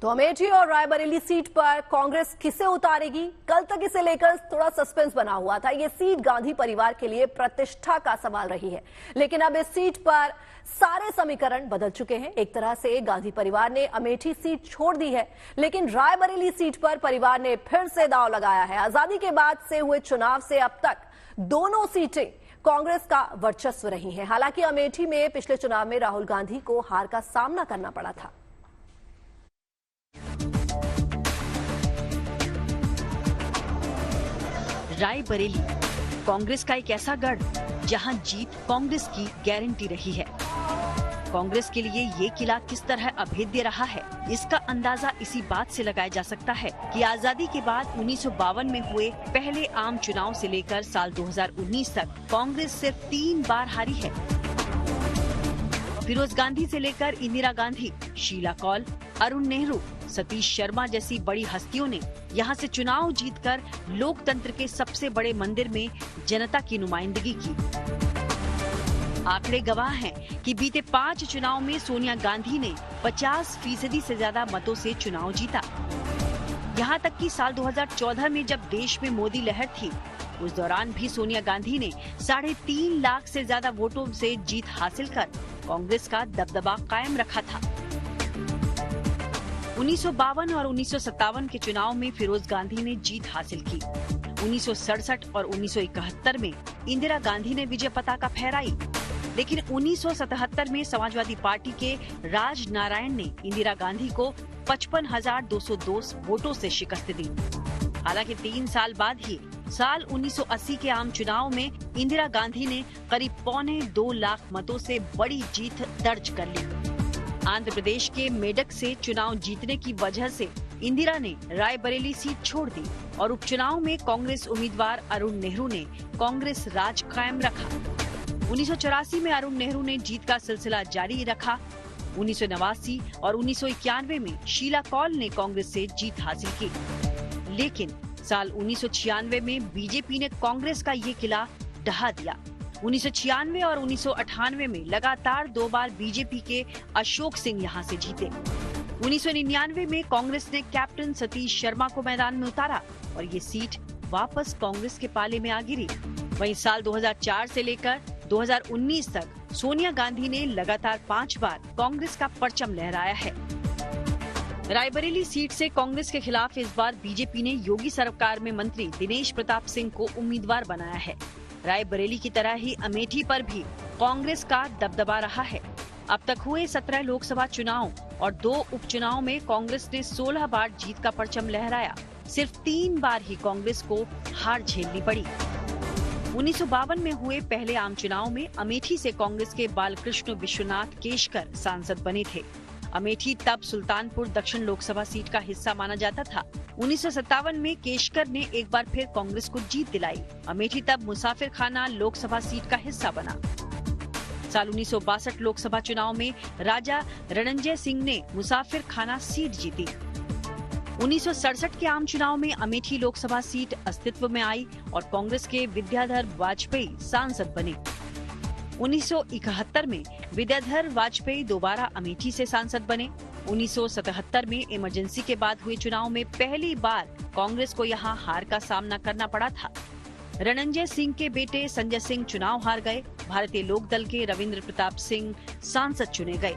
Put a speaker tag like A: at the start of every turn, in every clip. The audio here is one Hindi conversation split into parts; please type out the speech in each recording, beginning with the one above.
A: तो अमेठी और रायबरेली सीट पर कांग्रेस किसे उतारेगी? कल तक इसे लेकर थोड़ा सस्पेंस बना हुआ था। ये सीट गांधी परिवार के लिए प्रतिष्ठा का सवाल रही है, लेकिन अब इस सीट पर सारे समीकरण बदल चुके हैं। एक तरह से गांधी परिवार ने अमेठी सीट छोड़ दी है, लेकिन रायबरेली सीट पर परिवार ने फिर से दांव लगाया है। आजादी के बाद से हुए चुनाव से अब तक दोनों सीटें कांग्रेस का वर्चस्व रही हैं। हालांकि अमेठी में पिछले चुनाव में राहुल गांधी को हार का सामना करना पड़ा था।
B: रायबरेली कांग्रेस का एक ऐसा गढ़ जहां जीत कांग्रेस की गारंटी रही है। कांग्रेस के लिए ये किला किस तरह अभेद्य रहा है, इसका अंदाजा इसी बात से लगाया जा सकता है कि आजादी के बाद 1952 में हुए पहले आम चुनाव से लेकर साल 2019 तक कांग्रेस सिर्फ 3 बार हारी है। फिरोज गांधी से लेकर इंदिरा गांधी, शीला कौल, अरुण नेहरू, सतीश शर्मा जैसी बड़ी हस्तियों ने यहां से चुनाव जीतकर लोकतंत्र के सबसे बड़े मंदिर में जनता की नुमाइंदगी की। आंकड़े गवाह हैं कि बीते 5 चुनाव में सोनिया गांधी ने 50% से ज्यादा मतों से चुनाव जीता। यहां तक कि साल 2014 में जब देश में मोदी लहर थी, उस दौरान भी सोनिया गांधी ने 3.5 लाख से ज्यादा वोटों से जीत हासिल कर कांग्रेस का दबदबा कायम रखा था। 1952 और 1957 के चुनाव में फिरोज गांधी ने जीत हासिल की। 1967 और 1971 में इंदिरा गांधी ने विजय पताका फहराई, लेकिन 1977 में समाजवादी पार्टी के राज नारायण ने इंदिरा गांधी को 55,202 वोटों से शिकस्त दी। हालांकि 3 साल बाद ही साल 1980 के आम चुनाव में इंदिरा गांधी ने करीब 1.25 लाख मतों से बड़ी जीत दर्ज कर ली। आंध्र प्रदेश के मेडक से चुनाव जीतने की वजह से इंदिरा ने रायबरेली सीट छोड़ दी और उपचुनाव में कांग्रेस उम्मीदवार अरुण नेहरू ने कांग्रेस राज कायम रखा। 1984 में अरुण नेहरू ने जीत का सिलसिला जारी रखा। 1989 और 1991 में शीला कौल ने कांग्रेस से जीत हासिल की, लेकिन साल 1996 में बीजेपी ने कांग्रेस का ये किला ढहा दिया। 1996 और 1998 में लगातार 2 बार बीजेपी के अशोक सिंह यहां से जीते। 1999 में कांग्रेस ने कैप्टन सतीश शर्मा को मैदान में उतारा और ये सीट वापस कांग्रेस के पाले में आ गिरी। वहीं साल 2004 से लेकर 2019 तक सोनिया गांधी ने लगातार 5 बार कांग्रेस का परचम लहराया है। रायबरेली सीट से कांग्रेस के खिलाफ इस बार बीजेपी ने योगी सरकार में मंत्री दिनेश प्रताप सिंह को उम्मीदवार बनाया है। रायबरेली की तरह ही अमेठी पर भी कांग्रेस का दबदबा रहा है। अब तक हुए 17 लोकसभा चुनाव और 2 उपचुनाव में कांग्रेस ने 16 बार जीत का परचम लहराया। सिर्फ 3 बार ही कांग्रेस को हार झेलनी पड़ी। 1952 में हुए पहले आम चुनाव में अमेठी से कांग्रेस के बालकृष्ण विश्वनाथ केशकर सांसद बने थे। अमेठी तब सुल्तानपुर दक्षिण लोकसभा सीट का हिस्सा माना जाता था। 1957 में केशकर ने एक बार फिर कांग्रेस को जीत दिलाई। अमेठी तब मुसाफिर खाना लोकसभा सीट का हिस्सा बना। साल 1962 लोकसभा चुनाव में राजा रणंजय सिंह ने मुसाफिर खाना सीट जीती। 1967 के आम चुनाव में अमेठी लोकसभा सीट अस्तित्व में आई और कांग्रेस के विद्याधर वाजपेयी सांसद बने। 1971 में विद्याधर वाजपेयी दोबारा अमेठी से सांसद बने। 1977 में इमरजेंसी के बाद हुए चुनाव में पहली बार कांग्रेस को यहां हार का सामना करना पड़ा था। रणंजय सिंह के बेटे संजय सिंह चुनाव हार गए। भारतीय लोकदल के रविंद्र प्रताप सिंह सांसद चुने गए,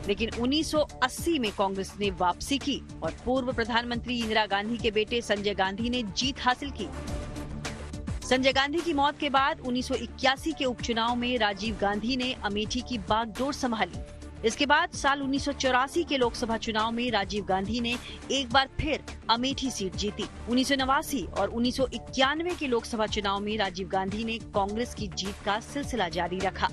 B: लेकिन 1980 में कांग्रेस ने वापसी की और पूर्व प्रधानमंत्री इंदिरा गांधी के बेटे संजय गांधी ने जीत हासिल की। संजय गांधी की मौत के बाद 1981 के उपचुनाव में राजीव गांधी ने अमेठी की बागडोर संभाली। इसके बाद साल 1984 के लोकसभा चुनाव में राजीव गांधी ने एक बार फिर अमेठी सीट जीती। 1989 और 1991 के लोकसभा चुनाव में राजीव गांधी ने कांग्रेस की जीत का सिलसिला जारी रखा।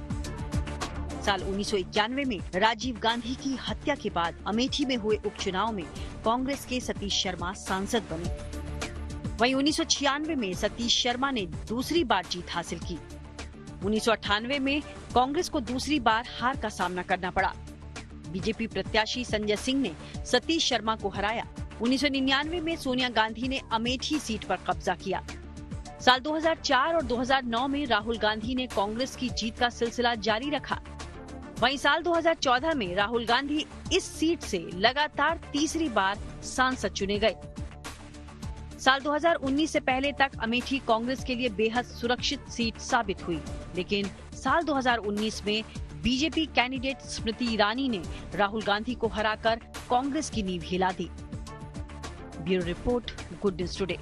B: साल 1991 में राजीव गांधी की हत्या के बाद अमेठी में हुए उपचुनाव में कांग्रेस के सतीश शर्मा सांसद बने। वहीं 1996 में सतीश शर्मा ने दूसरी बार जीत हासिल की। 1998 में कांग्रेस को दूसरी बार हार का सामना करना पड़ा। बीजेपी प्रत्याशी संजय सिंह ने सतीश शर्मा को हराया। 1999 में सोनिया गांधी ने अमेठी सीट पर कब्जा किया। साल 2004 और 2009 में राहुल गांधी ने कांग्रेस की जीत का सिलसिला जारी रखा। वहीं साल 2014 में राहुल गांधी इस सीट से लगातार तीसरी बार सांसद चुने गए। साल 2019 से पहले तक अमेठी कांग्रेस के लिए बेहद सुरक्षित सीट साबित हुई, लेकिन साल 2019 में बीजेपी कैंडिडेट स्मृति ईरानी ने राहुल गांधी को हराकर कांग्रेस की नींव हिला दी। Bureau report, good news today.